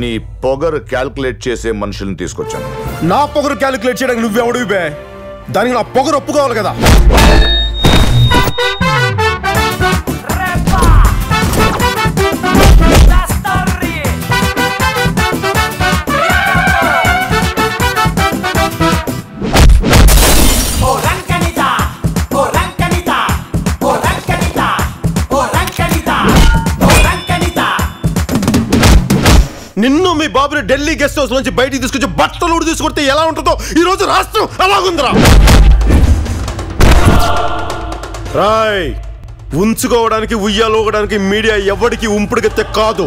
నీ పొగరు క్యాల్కులేట్ చేసే మనుషుల్ని తీసుకొచ్చాను. నా పొగరు క్యాల్కులేట్ చేయడానికి నువ్వెవడివి బే? దానికి నా పొగరు ఒప్పుకోవాలి కదా. నిన్ను మీ బాబుని ఢిల్లీ గెస్ట్ హౌస్ నుంచి బయటికి తీసుకొచ్చి బట్టలు తీసుకొస్తే ఎలా ఉంటుందో ఈ రోజు రాష్ట్రం అలాగుందిరా. రాయ్, ఉంచుకోవడానికి ఉయ్యాలోగడానికి మీడియా ఎవరికి ఉంపుడుగెత్తే కాదు.